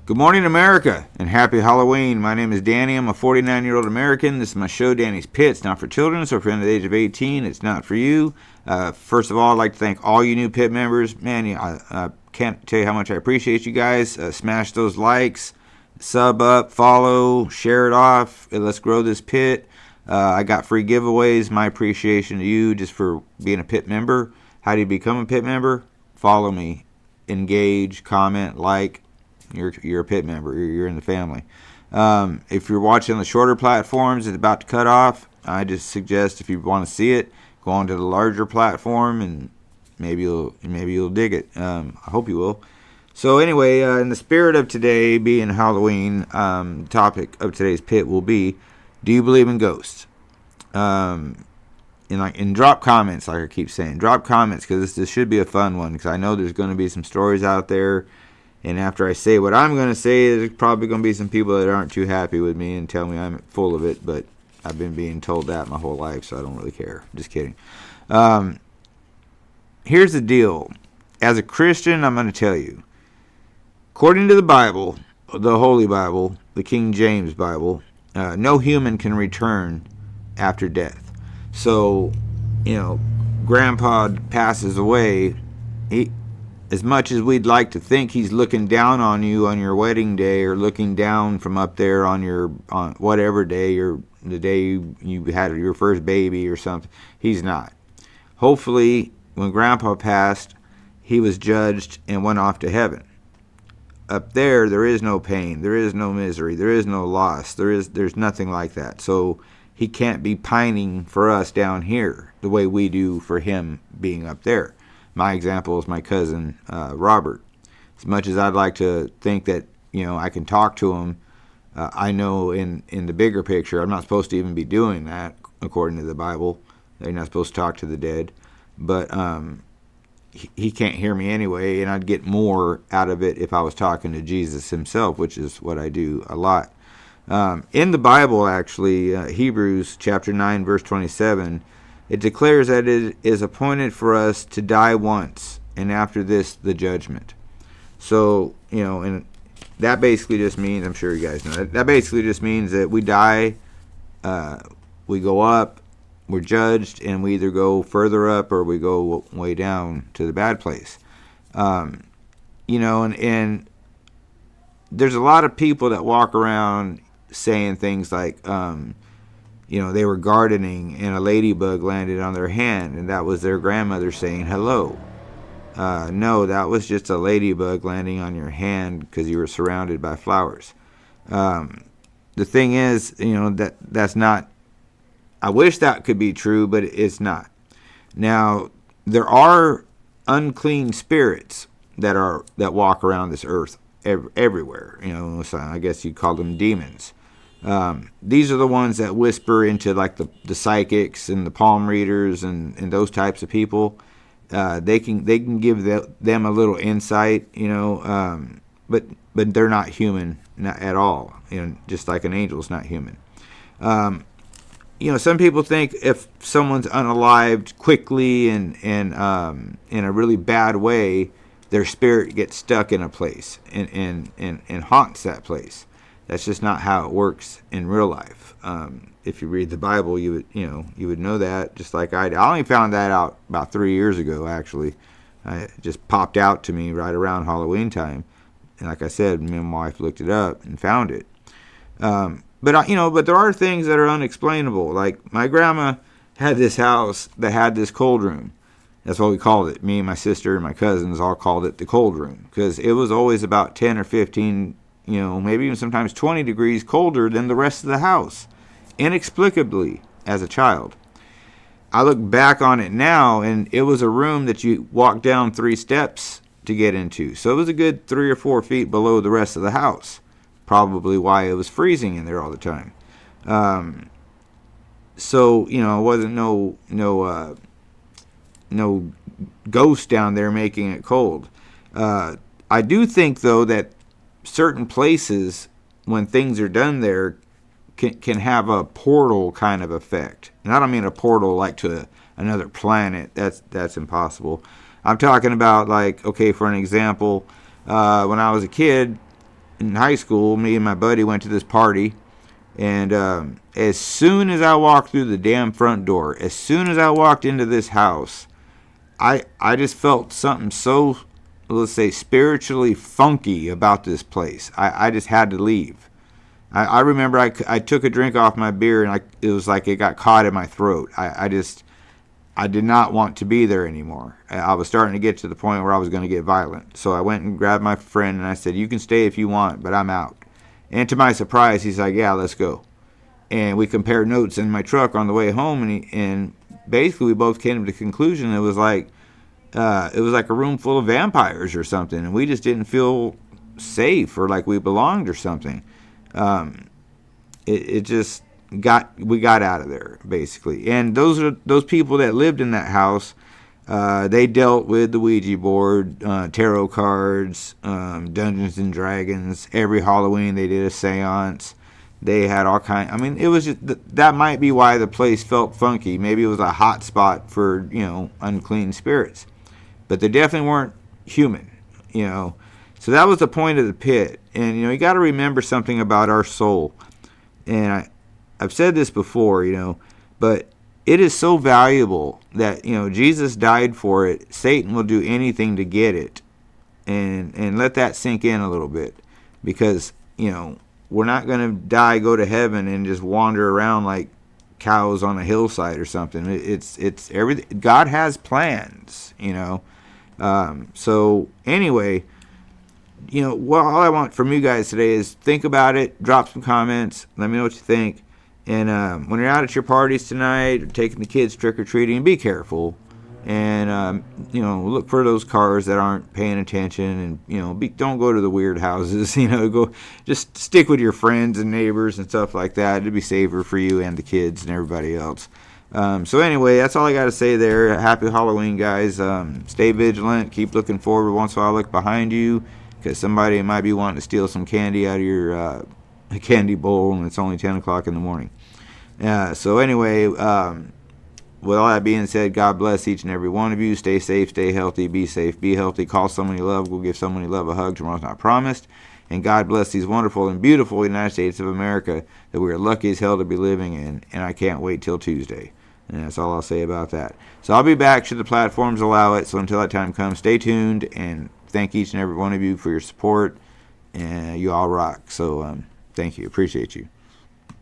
Good morning, America, and happy Halloween. My name is Danny. I'm a 49-year-old American. This is my show, Danny's Pit. It's not for children, so if you're under the age of 18, it's not for you. First of all, I'd like to thank all you new Pit members. Man, I can't tell you how much I appreciate you guys. Smash those likes, sub up, follow, share it off. Let's grow this Pit. I got free giveaways. My appreciation to you just for being a Pit member. How do you become a Pit member? Follow me, engage, comment, like. You're a Pit member. You're in the family. If you're watching the shorter platforms, it's about to cut off. I just suggest if you want to see it, go on to the larger platform, and maybe you'll dig it. I hope you will. So anyway, in the spirit of today being Halloween, the topic of today's Pit will be: do you believe in ghosts? And drop comments, like I keep saying, drop comments, because this should be a fun one. Because I know there's going to be some stories out there. And after I say what I'm going to say, there's probably going to be some people that aren't too happy with me and tell me I'm full of it. But I've been being told that my whole life, so I don't really care. Just kidding. Here's the deal. As a Christian, I'm going to tell you. According to the Bible, the Holy Bible, the King James Bible, no human can return after death. So, Grandpa passes away. As much as we'd like to think he's looking down on you on your wedding day, or looking down from up there on whatever day, or the day you had your first baby or something, he's not. Hopefully, when Grandpa passed, he was judged and went off to heaven. Up there is no pain, there is no misery, there is no loss, there's nothing like that. So he can't be pining for us down here the way we do for him being up there. My example is my cousin, Robert. As much as I'd like to think that, I can talk to him, I know in the bigger picture, I'm not supposed to even be doing that, according to the Bible. They're not supposed to talk to the dead. But he can't hear me anyway, and I'd get more out of it if I was talking to Jesus himself, which is what I do a lot. In the Bible, actually, Hebrews chapter 9, verse 27, it declares that it is appointed for us to die once, and after this, the judgment. So, and that basically just means, I'm sure you guys know, that basically just means that we die, we go up, we're judged, and we either go further up or we go way down to the bad place. And there's a lot of people that walk around saying things like, they were gardening and a ladybug landed on their hand, and that was their grandmother saying hello. No, that was just a ladybug landing on your hand because you were surrounded by flowers. The thing is, that's not, I wish that could be true, but it's not. Now, there are unclean spirits that walk around this earth everywhere. So I guess you'd call them demons. These are the ones that whisper into like the psychics and the palm readers and those types of people. They can give them a little insight, but they're not human, not at all. Just like an angel's not human. Some people think if someone's unalived quickly and in a really bad way, their spirit gets stuck in a place and haunts that place. That's just not how it works in real life. If you read the Bible, you would know that, just like I did. I only found that out about 3 years ago, actually. It just popped out to me right around Halloween time, and like I said, me and my wife looked it up and found it. But there are things that are unexplainable. Like my grandma had this house that had this cold room. That's what we called it. Me and my sister and my cousins all called it the cold room, because it was always about 10 or 15. Maybe even sometimes 20 degrees colder than the rest of the house, inexplicably, as a child. I look back on it now, and it was a room that you walked down 3 steps to get into. So it was a good 3 or 4 feet below the rest of the house. Probably why it was freezing in there all the time. So, it wasn't no ghost down there making it cold. I do think, though, that certain places, when things are done there, can have a portal kind of effect. And I don't mean a portal like to another planet. That's impossible. I'm talking about, like, okay, for an example, when I was a kid, in high school, me and my buddy went to this party, and as soon as I walked through the damn front door, as soon as I walked into this house, I just felt something so, let's say, spiritually funky about this place. I just had to leave. I remember I took a drink off my beer, and it was like it got caught in my throat. I did not want to be there anymore. I was starting to get to the point where I was going to get violent. So I went and grabbed my friend, and I said, you can stay if you want, but I'm out. And to my surprise, he's like, yeah, let's go. And we compared notes in my truck on the way home, and basically we both came to the conclusion it was like a room full of vampires or something, and we just didn't feel safe or like we belonged or something. We got out of there basically. And those people that lived in that house, they dealt with the Ouija board, tarot cards, Dungeons and Dragons. Every Halloween they did a seance. They had all kind. I mean, it was just that might be why the place felt funky. Maybe it was a hot spot for unclean spirits, but they definitely weren't human. So that was the point of the pit. And you got to remember something about our soul. And I've said this before, but it is so valuable that Jesus died for it. Satan will do anything to get it, and let that sink in a little bit, because we're not going to die, go to heaven, and just wander around like cows on a hillside or something. It's everything. God has plans, So anyway, all I want from you guys today is think about it, drop some comments, let me know what you think. And when you're out at your parties tonight, or taking the kids trick-or-treating, be careful. And, look for those cars that aren't paying attention. And, don't go to the weird houses. Just stick with your friends and neighbors and stuff like that. It'd be safer for you and the kids and everybody else. So anyway, that's all I got to say there. Happy Halloween, guys. Stay vigilant. Keep looking forward. Once in a while, look behind you, because somebody might be wanting to steal some candy out of your candy bowl, and it's only 10 o'clock in the morning. So anyway, with all that being said, God bless each and every one of you. Stay safe, stay healthy, be safe, be healthy. Call someone you love. Go give someone you love a hug. Tomorrow's not promised. And God bless these wonderful and beautiful United States of America that we are lucky as hell to be living in. And I can't wait till Tuesday. And that's all I'll say about that. So I'll be back should the platforms allow it. So until that time comes, stay tuned. And thank each and every one of you for your support. And you all rock. So thank you. Appreciate you.